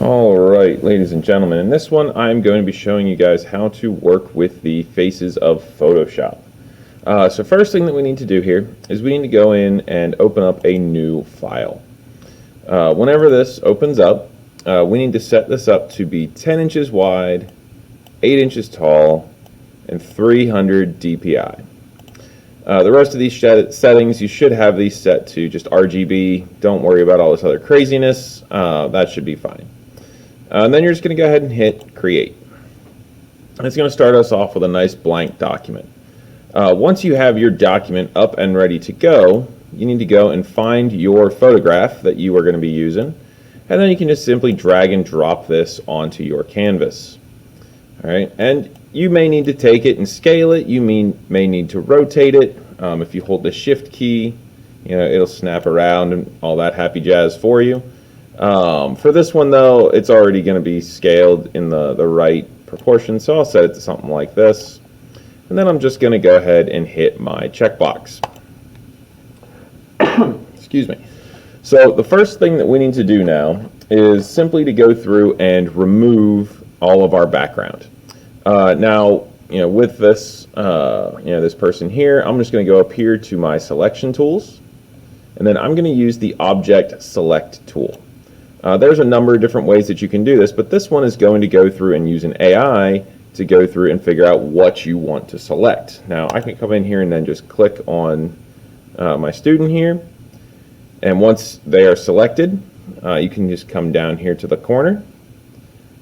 Alright, ladies and gentlemen, in this one I'm going to be showing you guys how to work with the faces of Photoshop. So first thing that we need to do here is we need to go in and open up a new file. Whenever this opens up, we need to set this up to be 10 inches wide, 8 inches tall, and 300 dpi. The rest of these settings, you should have these set to just RGB. Don't worry about all this other craziness. That should be fine. And then you're just going to go ahead and hit create. And it's going to start us off with a nice blank document. Once you have your document up and ready to go, you need to go and find your photograph that you are going to be using. And then you can just simply drag and drop this onto your canvas. All right, and you may need to take it and scale it. You may need to rotate it. If you hold the shift key, it'll snap around and all that happy jazz for you. For this one though, it's already going to be scaled in the right proportion, so I'll set it to something like this. And then I'm just going to go ahead and hit my checkbox. Excuse me. So the first thing that we need to do now is simply to go through and remove all of our background. Now, with this, this person here, I'm just going to go up here to my selection tools, and then I'm going to use the object select tool. There's a number of different ways that you can do this, but this one is going to go through and use an AI to go through and figure out what you want to select. Now, I can come in here and then just click on my student here, and once they are selected, you can just come down here to the corner,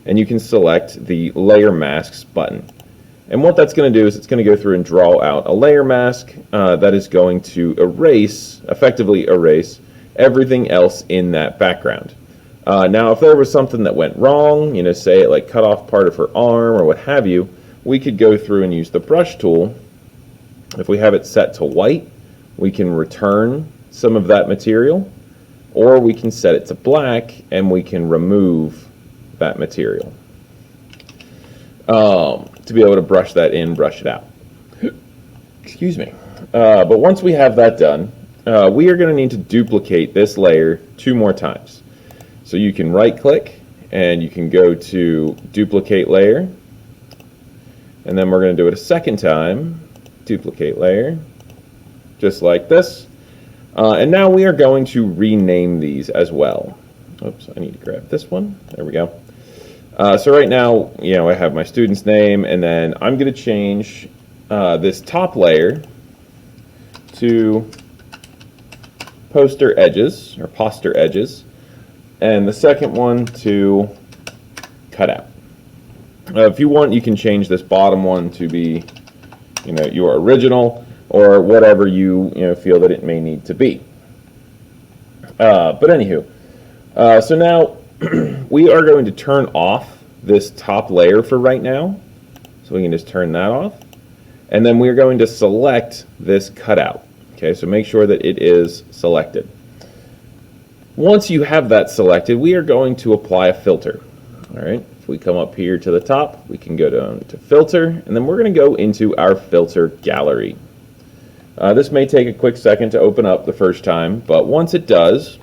and you can select the layer masks button. And what that's going to do is it's going to go through and draw out a layer mask that is going to effectively erase everything else in that background. Now, if there was something that went wrong, say it like cut off part of her arm or what have you, we could go through and use the brush tool. If we have it set to white, we can return some of that material, or we can set it to black and we can remove that material to be able to brush that in, brush it out. Excuse me. But once we have that done, we are going to need to duplicate this layer 2 more times. So you can right click and you can go to duplicate layer, and then we're going to do it a second time, duplicate layer, just like this. And now we are going to rename these as well. Oops, I need to grab this one. There we go. So right now, I have my student's name, and then I'm going to change this top layer to poster edges, or poster edges, and the second one to cutout. If you want, you can change this bottom one to be, your original, or whatever you feel that it may need to be. But anywho, so now we are going to turn off this top layer for right now. So we can just turn that off. And then we're going to select this cutout. Okay, so make sure that it is selected. Once you have that selected, we are going to apply a filter. All right, if we come up here to the top, we can go down to filter, and then we're going to go into our filter gallery. This may take a quick second to open up the first time, but once it does,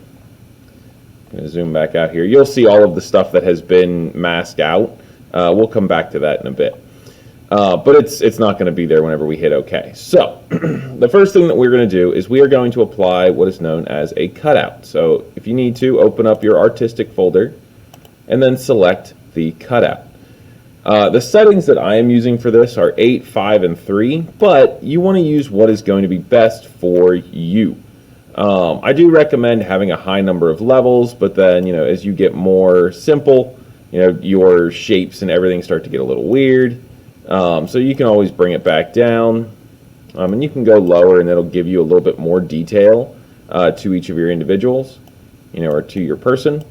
I'm going to zoom back out here. You'll see all of the stuff that has been masked out. We'll come back to that in a bit. But it's not going to be there whenever we hit OK. So the first thing that we're going to do is we are going to apply what is known as a cutout. So if you need to, open up your artistic folder and then select the cutout. The settings that I am using for this are 8, 5, and 3, but you want to use what is going to be best for you. I do recommend having a high number of levels, but then, as you get more simple, your shapes and everything start to get a little weird. So you can always bring it back down, and you can go lower, and it'll give you a little bit more detail to each of your individuals, or to your person.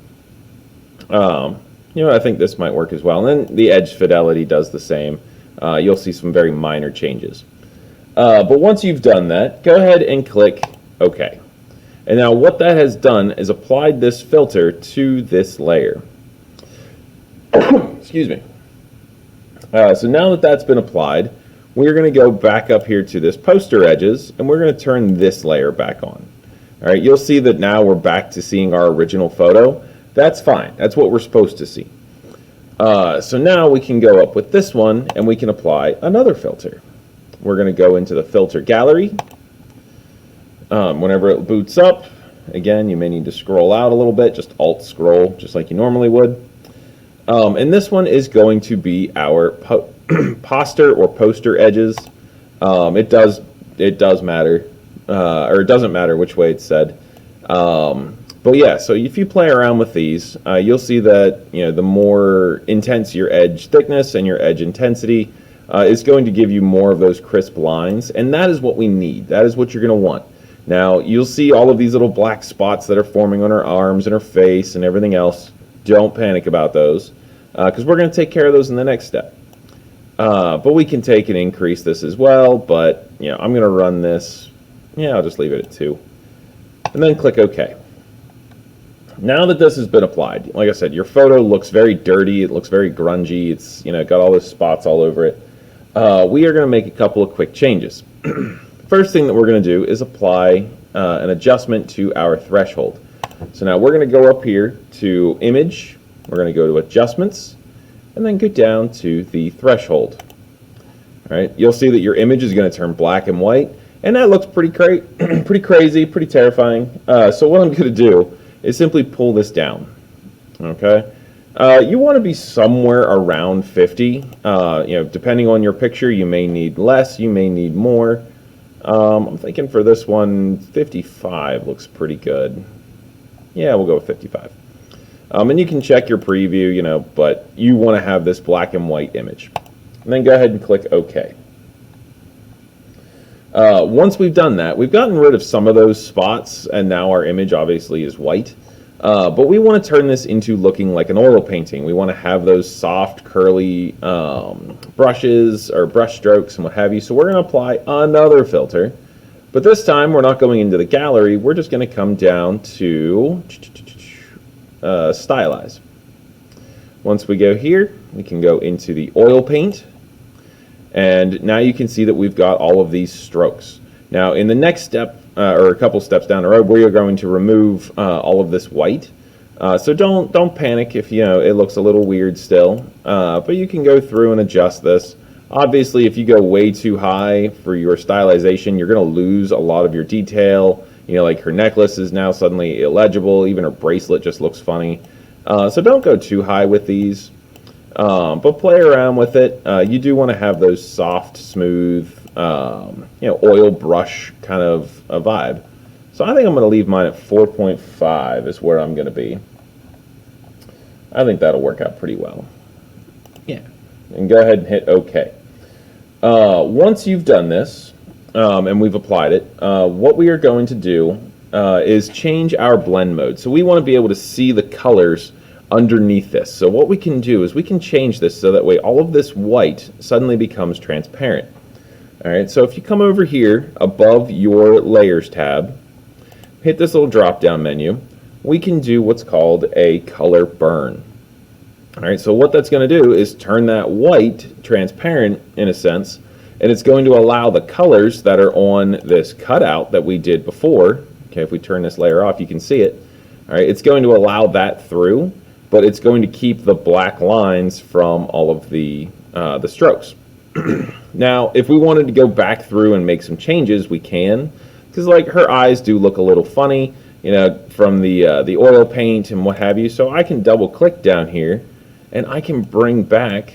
I think this might work as well. And then the edge fidelity does the same. You'll see some very minor changes. But once you've done that, go ahead and click OK. And now what that has done is applied this filter to this layer. Excuse me. So now that that's been applied, we're going to go back up here to this poster edges, and we're going to turn this layer back on. All right, you'll see that now we're back to seeing our original photo. That's fine. That's what we're supposed to see. So now we can go up with this one, and we can apply another filter. We're going to go into the filter gallery. Whenever it boots up, again, you may need to scroll out a little bit, just alt scroll, just like you normally would. And this one is going to be our poster or poster edges. It does matter, or it doesn't matter which way it's said. But yeah, so if you play around with these, you'll see that the more intense your edge thickness and your edge intensity is going to give you more of those crisp lines, and that is what we need. That is what you're going to want. Now, you'll see all of these little black spots that are forming on her arms and her face and everything else. Don't panic about those, because we're going to take care of those in the next step. But we can take and increase this as well, but I'm going to run this. I'll just leave it at 2. And then click OK. Now that this has been applied, like I said, your photo looks very dirty, it looks very grungy, it's got all those spots all over it. We are going to make a couple of quick changes. First thing that we're going to do is apply an adjustment to our threshold. So now we're going to go up here to Image, we're going to go to Adjustments, and then go down to the threshold. All right, you'll see that your image is going to turn black and white, and that looks pretty crazy, pretty terrifying. So what I'm going to do is simply pull this down. Okay, you want to be somewhere around 50. Depending on your picture, you may need less, you may need more. I'm thinking for this one, 55 looks pretty good. Yeah, we'll go with 55. And you can check your preview, but you want to have this black and white image. And then go ahead and click OK. Once we've done that, we've gotten rid of some of those spots, and now our image obviously is white. But we want to turn this into looking like an oil painting. We want to have those soft, curly brushes or brush strokes and what have you. So we're going to apply another filter. But this time, we're not going into the gallery. We're just going to come down to Stylize. Once we go here, we can go into the oil paint. And now you can see that we've got all of these strokes. Now, in the next step, or a couple steps down the road, we are going to remove all of this white. So don't panic if it looks a little weird still. But you can go through and adjust this. Obviously, if you go way too high for your stylization, you're going to lose a lot of your detail. Like her necklace is now suddenly illegible. Even her bracelet just looks funny. So don't go too high with these. But play around with it. You do want to have those soft, smooth, oil brush kind of a vibe. So I think I'm going to leave mine at 4.5 is where I'm going to be. I think that'll work out pretty well. Yeah. And go ahead and hit OK. Once you've done this, and we've applied it, what we are going to do is change our blend mode. So we want to be able to see the colors underneath this. So what we can do is we can change this so that way all of this white suddenly becomes transparent. All right, so if you come over here above your Layers tab, hit this little drop-down menu, we can do what's called a color burn. All right, so what that's going to do is turn that white transparent in a sense, and it's going to allow the colors that are on this cutout that we did before. Okay, if we turn this layer off, you can see it. All right, it's going to allow that through, but it's going to keep the black lines from all of the strokes. Now, if we wanted to go back through and make some changes, we can, because like her eyes do look a little funny, from the oil paint and what have you. So I can double click down here, and I can bring back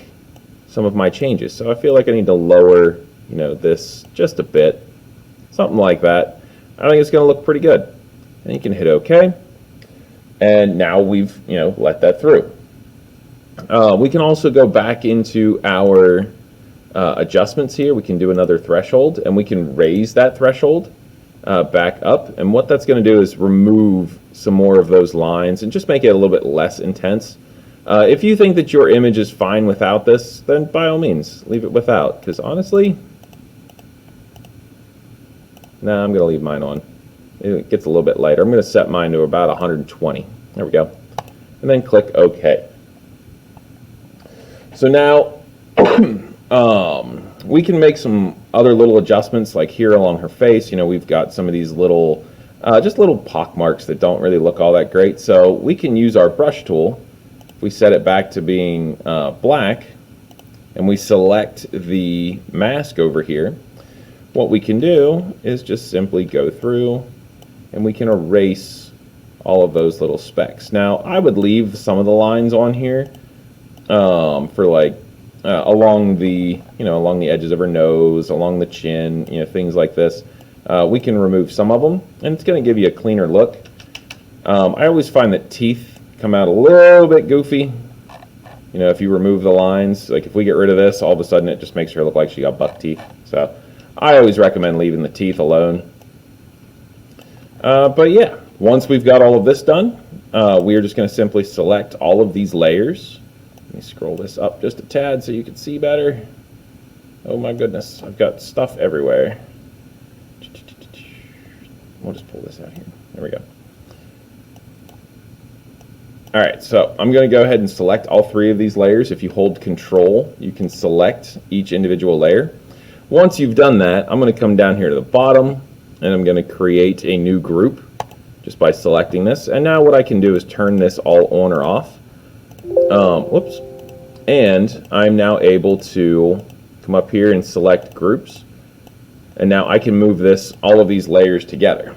some of my changes. So I feel like I need to lower, this just a bit, something like that. I think it's going to look pretty good. And you can hit OK. And now we've, let that through. We can also go back into our adjustments here. We can do another threshold, and we can raise that threshold back up. And what that's going to do is remove some more of those lines and just make it a little bit less intense. If you think that your image is fine without this, then by all means, leave it without. Because honestly, nah, I'm going to leave mine on. It gets a little bit lighter. I'm going to set mine to about 120. There we go. And then click OK. So now we can make some other little adjustments, like here along her face. We've got some of these little just little pock marks that don't really look all that great. So we can use our brush tool. If we set it back to being black, and we select the mask over here, what we can do is just simply go through and we can erase all of those little specks. Now, I would leave some of the lines on here for like along the edges of her nose, along the chin, things like this. We can remove some of them, and it's going to give you a cleaner look. I always find that teeth come out a little bit goofy. If you remove the lines, like if we get rid of this, all of a sudden it just makes her look like she got buck teeth. So I always recommend leaving the teeth alone. But yeah, once we've got all of this done, we are just going to simply select all of these layers. Let me scroll this up just a tad so you can see better. Oh my goodness, I've got stuff everywhere. We'll just pull this out here. There we go. All right, so I'm going to go ahead and select all 3 of these layers. If you hold Control, you can select each individual layer. Once you've done that, I'm going to come down here to the bottom, and I'm going to create a new group just by selecting this. And now what I can do is turn this all on or off. Whoops. And I'm now able to come up here and select groups. And now I can move all of these layers together,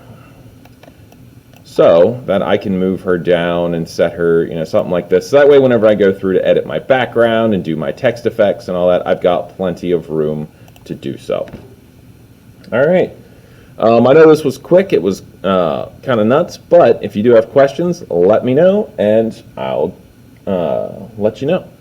so that I can move her down and set her, something like this. So that way, whenever I go through to edit my background and do my text effects and all that, I've got plenty of room to do so. All right. I know this was quick. It was kind of nuts, but if you do have questions, let me know, and I'll let you know.